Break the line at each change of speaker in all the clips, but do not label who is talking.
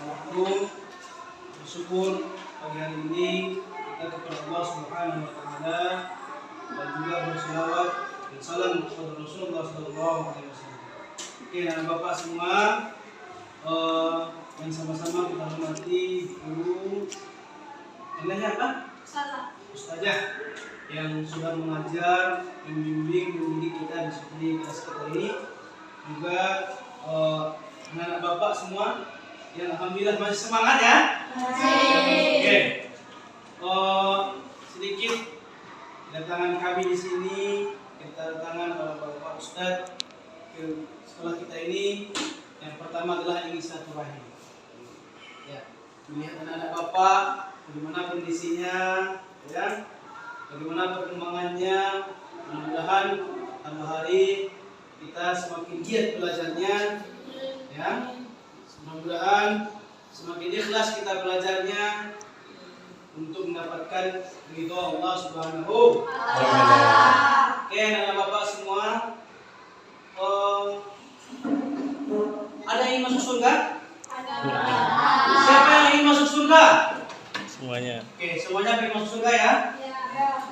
waktu bersyukur pagi hari ini kita kepada Allah Subhanahu wa taala dan juga berselawat dan salam kepada Rasulullah sallallahu alaihi wasallam. Oke, dan Bapak semua yang sama-sama kita hormati guru namanya apa? Ustazah yang sudah mengajar, membimbing, mendidik kita di kelas kita ini, juga anak-anak Bapak semua yang alhamdulillah masih semangat ya. Oke. Sedikit kedatangan kami di sini, kedatangan para Bapak Ustadz ke sekolah kita ini, yang pertama adalah ingin silaturahim. Ya, melihat anak-anak Bapak bagaimana kondisinya, ya, bagaimana perkembangannya. Mudah-mudahan tambah hari kita semakin giat belajarnya, ya. Mudah-mudahan semakin ikhlas kita belajarnya untuk mendapatkan ridho Allah Subhanahu wa taala. Oke, anak Bapak semua, ada yang ingin masuk surga? Siapa yang ingin masuk surga?
Semuanya.
Oke, semuanya ingin masuk surga ya?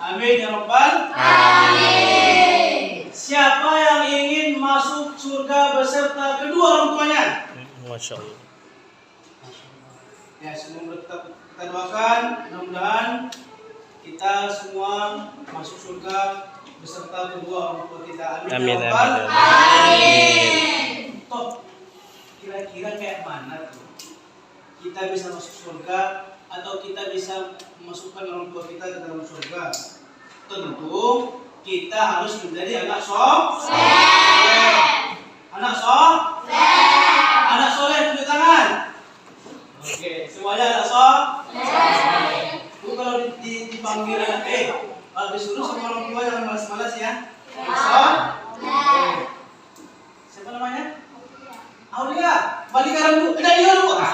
Amin ya rabbal
Amin.
Siapa yang ingin masuk surga beserta kedua orang tuanya?
Masya Allah.
Ya, semoga kita doakan, mudah-mudahan kita semua masuk surga beserta kedua orang tua kita. Amin.
Amin.
Ya rabbal
Amin.
Toh, kira-kira kayak mana tuh kita bisa masuk surga atau kita bisa memasukkan orang tua kita ke dalam surga? Tentu kita harus menjadi anak soleh. Anak soleh, tunjuk tangan. Oke, semuanya anak soleh. Itu kalau dipanggil anak kalau disuruh sama orang tua jangan malas-malas ya. Soleh. Siapa namanya? Aulia. Balik sekarang dulu. Ada dia dulu. Ya.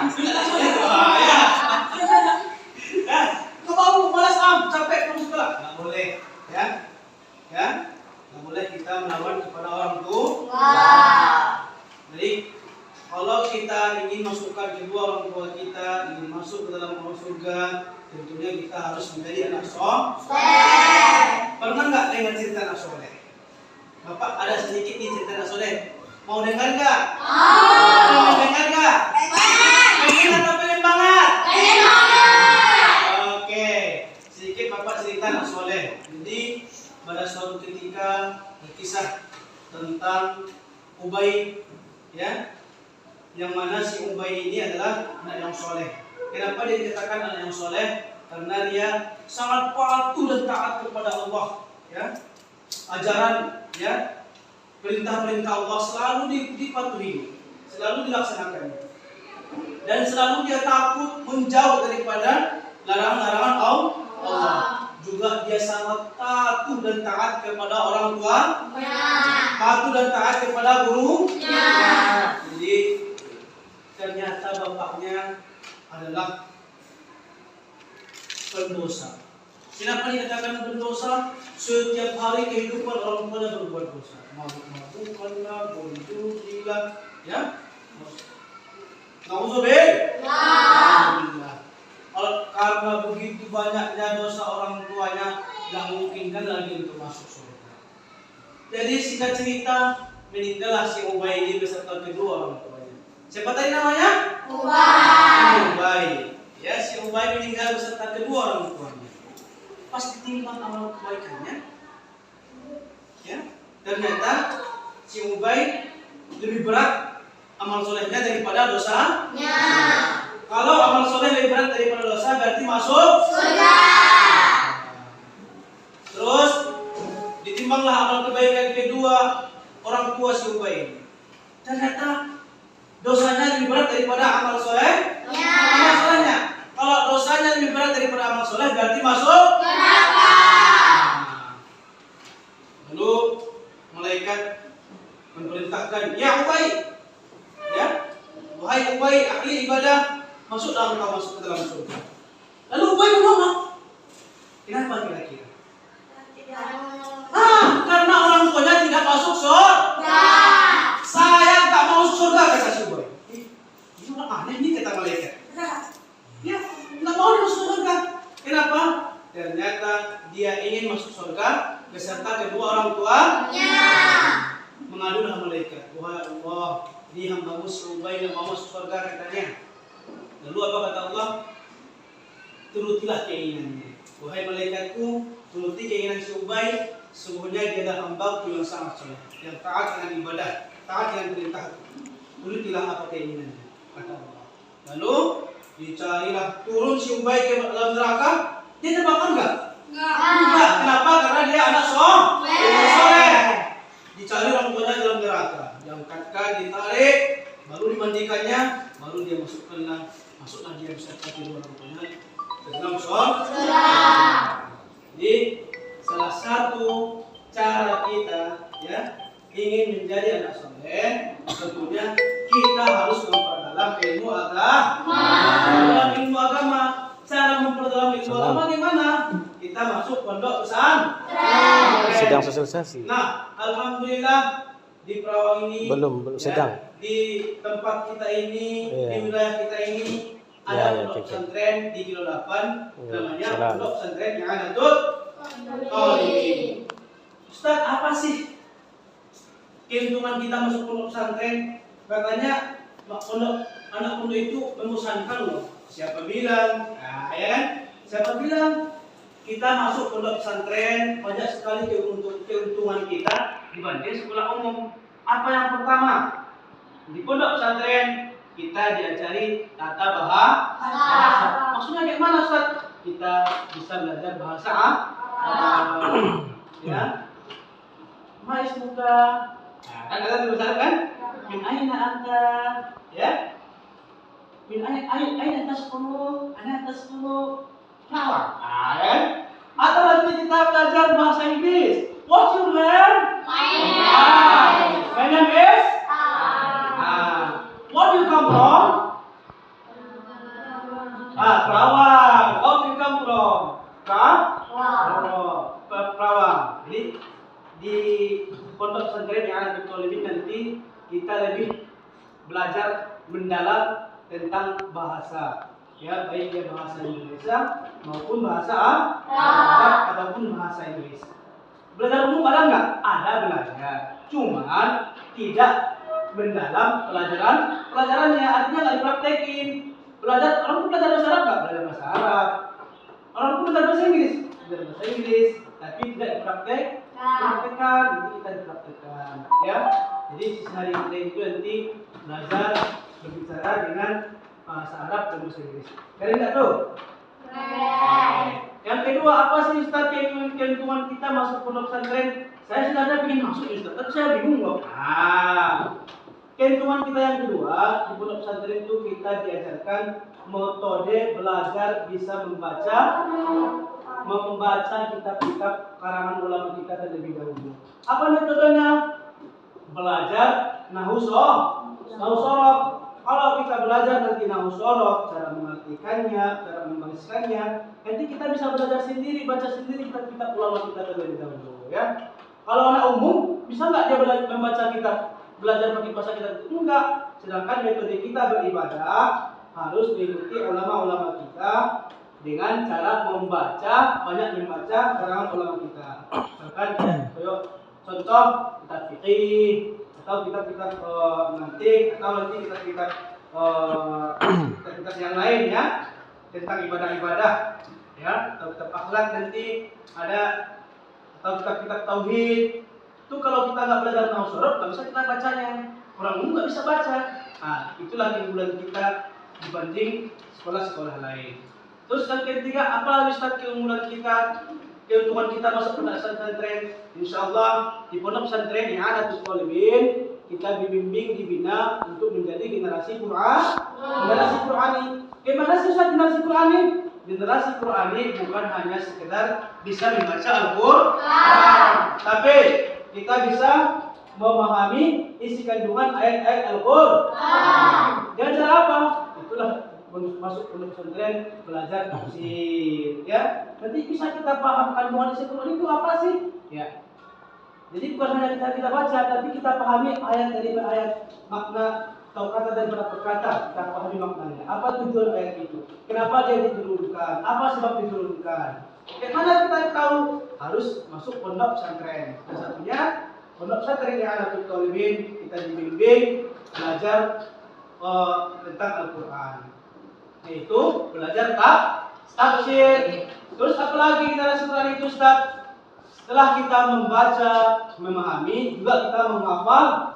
Ya, kau mau malas capek kamu sekolah. Enggak boleh, ya. Ya. Enggak boleh kita melawan kepada orang tua. Jadi kalau kita ingin masukkan kedua orang tua kita, ingin masuk ke dalam surga, tentunya kita harus menjadi anak soleh. Pernah nggak dengar cerita anak soleh? Bapak ada sedikit nih cerita anak soleh. Mau dengar nggak? Mau dengar nggak? Pengen atau pengen banget? Oke, sedikit Bapak cerita anak soleh. Jadi pada suatu ketika berkisah tentang Ubay, ya, yang mana si Ubay ini adalah anak yang soleh. Kenapa dia dikatakan anak yang soleh? Karena dia sangat patuh dan taat kepada Allah, ya. Ajaran, ya, perintah-perintah Allah selalu dipatuhi, selalu dilaksanakan, dan selalu dia takut menjauh daripada larangan-larangan Allah. Juga dia sangat patuh dan taat kepada orang tua, patuh dan taat kepada gurunya. Jadi ternyata bapaknya adalah pendosa. Kenapa dikatakan pendosa? Setiap hari kehidupan orang tuanya berbuat dosa, mabuk-mabukanlah, bonjourilah, ya. Alhamdulillah. Karena begitu banyaknya dosa orang tuanya, tidak memungkinkan lagi untuk masuk surga. Jadi singkat cerita, meninggallah si Ubay ini beserta kedua orang tuanya. Siapa tadi namanya? Ubay. Ya, si Ubay meninggal beserta kedua orang tuanya. Pas ditimbang amal kebaikannya, ya, ternyata si Ubay lebih berat amal solehnya daripada dosanya. Kalau amal soleh lebih berat daripada dosa, berarti masuk surga. Terus ditimbanglah amal kebaikan kedua orang tua si Ubay. Ternyata dosanya lebih berat daripada amal soleh. Amal solehnya. Kalau dosanya lebih berat daripada amal soleh, berarti masuk neraka. Lalu malaikat memerintahkan, ya Ubay, ya, wahai Ubay, ahli ibadah, masuklah engkau masuk ke dalam surga. Lalu Ubay menolak. Kenapa kira-kira? Karena orang tuanya tidak masuk surga. Saya tak mau surga, kata si Ubay. aneh nih kata malaikat. Ya, nggak mau masuk surga. Kenapa? Ternyata dia ingin masuk surga beserta kedua orang tuanya. Mengadulah malaikat, wahai Allah, ini hambamu si Ubay yang mau masuk surga katanya. Lalu apa kata Allah? Turutilah keinginannya. Wahai malaikatku, turuti keinginan si Ubay. Sesungguhnya dia adalah hamba yang sangat soleh, yang taat dengan ibadah, taat dengan perintah. Turutilah apa keinginannya, kata Allah. Lalu dicarilah turun si Ubay ke dalam neraka. Dia terbakar enggak? Enggak. Kenapa? Karena dia anak soleh. Dicari orang tuanya dalam neraka. Diangkatkan, ditarik, baru dimandikannya, baru dia masuklah dia beserta kedua orang tuanya ke dalam surga. Jadi salah satu cara kita ya ingin menjadi anak soleh, tentunya kita harus memperdalam ilmu agama. Cara memperdalam ilmu agama gimana? Kita masuk pondok pesantren.
Sedang sosialisasi.
Nah, alhamdulillah di Perawang ini
Belum sedang.
Di tempat kita ini,
Iya.
di wilayah kita ini ada pondok pesantren di Kilo 8 namanya Pondok Pesantren yang ada tuh. Oh ini, Ustaz, apa sih keuntungan kita masuk pondok pesantren? Katanya anak pondok itu membosankan loh. Siapa bilang? Nah, ya kan? Siapa bilang? Kita masuk pondok pesantren banyak sekali keuntungan kita dibanding sekolah umum. Apa yang pertama? Di pondok pesantren kita diajari tata bahasa. Maksudnya gimana, Ustaz? Kita bisa belajar bahasa ya. Ma ismuka? Nah, kan ada tulisan kan? Min aina anta? Ya. Min aina tasqulu? Ana tasqulu? Nah, kan? Atau nanti kita belajar bahasa Inggris. What's your name? My name is? Where do you come from? Perawang. Where do you come from? Perawang. Jadi di pondok pesantren yang ada di Tolibin nanti kita lebih belajar mendalam tentang bahasa. Ya, baik dia bahasa Indonesia maupun bahasa Arab ataupun bahasa Inggris. Belajar umum ada nggak? Ada belajar, cuman tidak mendalam pelajarannya, artinya nggak dipraktekin. Orang pun belajar bahasa Arab nggak? Belajar bahasa Arab. Orang pun belajar bahasa Inggris, tapi tidak dipraktekkan. Nanti kita dipraktekkan, ya. Jadi sehari kita itu nanti belajar berbicara dengan bahasa Arab dan bahasa Inggris. Kalian nggak tahu? Yang kedua, apa sih Ustaz keuntungan kita masuk pondok pesantren? Saya sebenarnya ingin masuk Ustaz, tapi saya bingung loh. Keuntungan kita yang kedua di pondok pesantren itu kita diajarkan metode belajar bisa membaca kitab-kitab karangan ulama kita terlebih dahulu. Apa metodenya? Belajar nahwu sorof. Kalau kita belajar nanti nahwu sorof, cara mengartikannya, cara membariskannya, nanti kita bisa belajar sendiri, baca sendiri kitab-kitab ulama kita terlebih dahulu, ya. Kalau anak umum bisa nggak dia membaca kitab, belajar pakai bahasa kita? Enggak. Sedangkan metode kita beribadah harus diikuti ulama-ulama kita dengan cara banyak membaca karangan ulama kita. Misalkan contoh kitab fikih atau kitab-kitab mantik atau nanti kitab-kitab yang lain ya tentang ibadah-ibadah ya, atau kitab akhlak nanti ada, atau kitab-kitab tauhid. Itu kalau kita nggak belajar nahwu sorof nggak bisa kita bacanya, orang umum nggak bisa baca. Nah, itulah keunggulan kita dibanding sekolah-sekolah lain. Terus yang ketiga, apa lagi Ustaz keunggulan kita, keuntungan kita masuk pondok pesantren? Insyaallah di pondok pesantren yang ada di Tolibin kita dibimbing, dibina untuk menjadi generasi Qurani. Gimana sih Ustaz generasi Qurani? Generasi Qurani bukan hanya sekedar bisa membaca Al-Qur'an, tapi kita bisa memahami isi kandungan ayat-ayat Al-Qur'an. Dan cara apa? Itulah masuk pondok pesantren belajar tafsir, ya. Nanti bisa kita paham kandungan isi Qur'an itu apa sih? Ya. Jadi bukan hanya kita baca, tapi kita pahami ayat demi ayat, makna atau kata daripada perkata, kita pahami maknanya. Apa tujuan ayat itu? Kenapa dia diturunkan? Apa sebab diturunkan? Bagaimana kita tahu? Harus masuk pondok pesantren. Dan satunya pondok pesantren yang ada Thalibin, kita dibimbing belajar tentang Al-Quran, yaitu belajar tafsir. Terus apa lagi kita setelah itu, Ustaz? Setelah kita membaca, memahami, juga kita menghafalnya.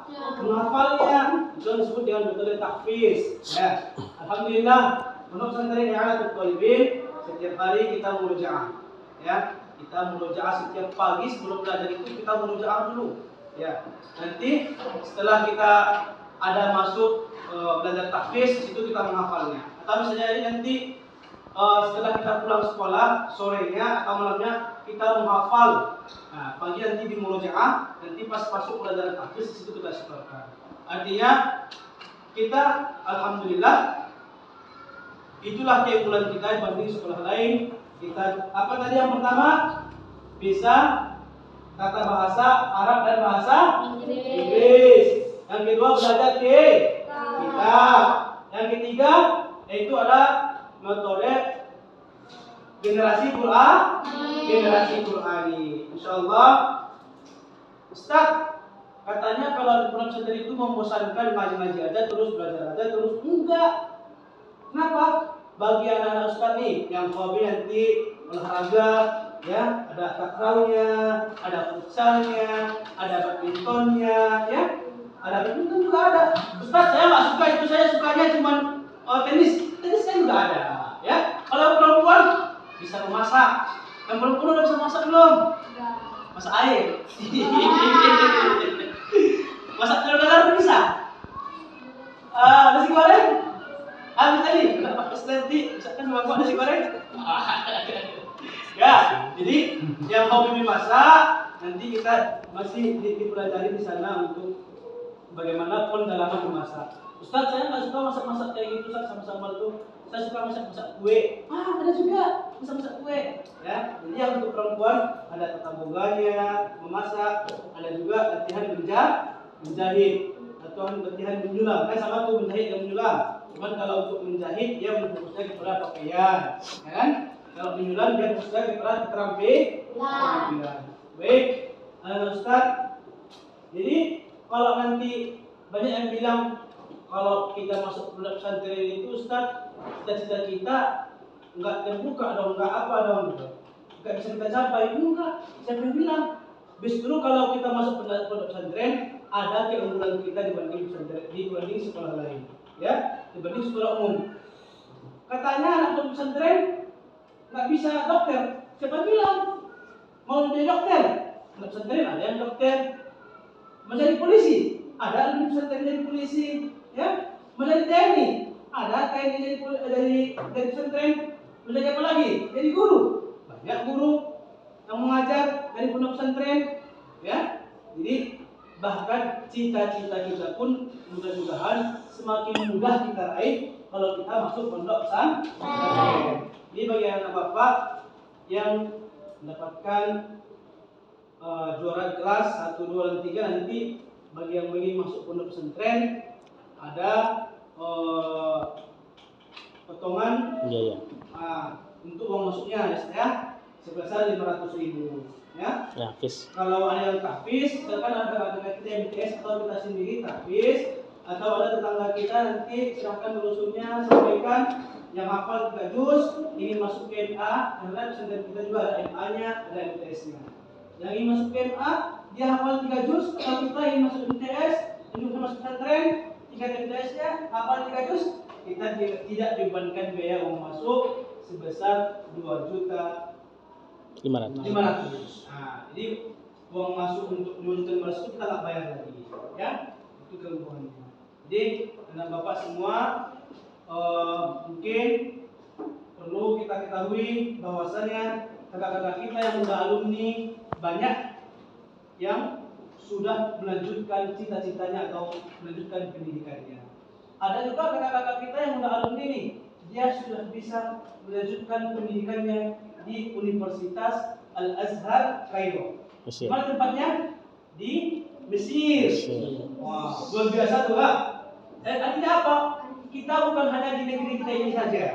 Itu disebut dengan metode tahfiz. Ya, alhamdulillah, pondok pesantren yang ada Thalibin, setiap hari kita murojaah. Ya, kita murojaah setiap pagi sebelum belajar itu kita murojaah dulu. Ya, nanti setelah kita ada masuk belajar tahfiz, itu kita menghafalnya. Atau misalnya nanti setelah kita pulang sekolah sorenya atau malamnya kita menghafal. Nah, pagi nanti di murojaah, nanti pas masuk pelajaran tahfiz itu kita setorkan. Artinya kita alhamdulillah itulah keunggulan kita dibanding sekolah lain. Kita apa tadi yang pertama? Bisa tata bahasa Arab dan bahasa Inggris. Yang kedua belajar kitab. Yang ketiga yaitu ada metode generasi Qur'ani. Insyaallah. Ustaz, katanya kalau di pondok pesantren itu membosankan, ngaji aja terus, belajar aja terus. Enggak. Kenapa? Bagi anak-anak Ustaz nih yang hobi nanti olahraga, ya, ada takraw-nya, ada futsalnya, ada badmintonnya, ya. Ada badminton juga ada. Ustaz, saya nggak suka itu, saya sukanya cuma tenis. Tenis kan juga ada, ya. Kalau perempuan bisa memasak. Yang perempuan udah bisa masak belum? Masak air. Masak telur dadar bisa? Nasi goreng? Habis tadi, kenapa nanti misalkan bapak nasi goreng? Ya, jadi yang hobi memasak nanti kita masih dipelajari di sana untuk bagaimana pendalaman memasak. Ustaz, saya nggak suka masak-masak kayak gitu, Ustaz, sama sambal tuh. Saya suka masak-masak kue. Ada juga masak-masak kue. Ya, jadi yang untuk perempuan ada tata boganya, memasak, ada juga latihan menjahit atau latihan menyulam. Kan sama tuh menjahit dan menyulam. Cuman kalau untuk menjahit dia berfokusnya kepada pakaian, ya kan? Kalau menyulam dia berfokusnya kepada keterampilan. Baik, Ustaz. Jadi kalau nanti banyak yang bilang kalau kita masuk pondok pesantren itu, Ustaz, cita-cita kita enggak terbuka dong, enggak apa dong gitu. Enggak bisa kita capai. Enggak. Siapa yang bilang? Justru kalau kita masuk pondok pesantren ada keunggulan kita dibanding sekolah lain, ya, dibanding sekolah umum. Katanya anak pondok pesantren enggak bisa dokter. Siapa bilang? Mau jadi dokter? Pondok pesantren ada yang dokter. Mau jadi polisi? Ada yang pesantren jadi polisi, ya. Mau jadi TNI? Ada TNI jadi pesantren. Mau jadi apa lagi? Jadi guru. Banyak guru yang mengajar dari pondok pesantren, ya. Jadi bahkan cita-cita kita pun mudah-mudahan semakin mudah kita raih kalau kita masuk pondok pesantren. Ini bagi anak bapak yang mendapatkan juara kelas 1, 2, dan 3 nanti bagi yang ingin masuk pondok pesantren ada potongan untuk uang masuknya ya sebesar 500.000 ya. Kalau ada yang tahfiz, misalkan ada kita MTS atau kita sendiri tahfiz atau ada tetangga kita nanti silahkan berusulnya sampaikan yang hafal 3 juz ingin masuk ke MA karena pesantren kita juga ada MA-nya, ada MTS-nya. Yang ingin masuk ke MA dia hafal 3 juz, kalau kita ingin masuk MTS, ingin masuk pesantren, tingkat MTS-nya hafal 3 juz, kita tidak dibebankan biaya uang masuk sebesar 2.500.000. Nah, jadi uang masuk untuk 2.500.000 kita nggak bayar lagi, ya. Itu keunggulannya. Jadi anak bapak semua mungkin perlu kita ketahui bahwasanya kakak-kakak kita yang sudah alumni banyak yang sudah melanjutkan cita-citanya atau melanjutkan pendidikannya. Ada juga kakak-kakak kita yang sudah alumni nih, dia sudah bisa melanjutkan pendidikannya di Universitas Al-Azhar Kairo. Mana tempatnya? Di Mesir. Wah, luar biasa tuh, Pak. Artinya apa? Kita bukan hanya di negeri kita ini saja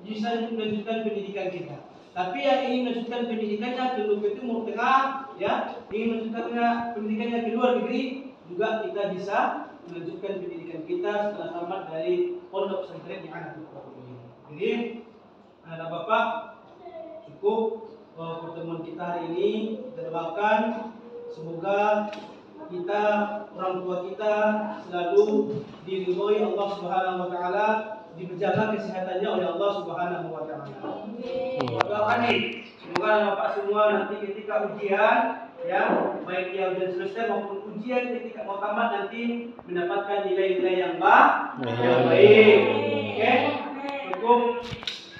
bisa melanjutkan pendidikan kita, tapi yang ingin melanjutkan pendidikannya ke Timur Tengah, ya, ingin melanjutkan pendidikannya ke luar negeri, juga kita bisa melanjutkan pendidikan kita setelah tamat dari pondok pesantren yang ada di kota ini. Jadi, anak bapak, cukup pertemuan kita hari ini. Kita doakan semoga kita, orang tua kita selalu diridhoi Allah Subhanahu wa taala, dijaga kesehatannya oleh Allah Subhanahu wa taala. Doakan nih, semoga bapak semua nanti ketika ujian, ya, baik yang ujian semester maupun ujian ketika mau tamat nanti mendapatkan nilai-nilai yang baik. Oke, cukup.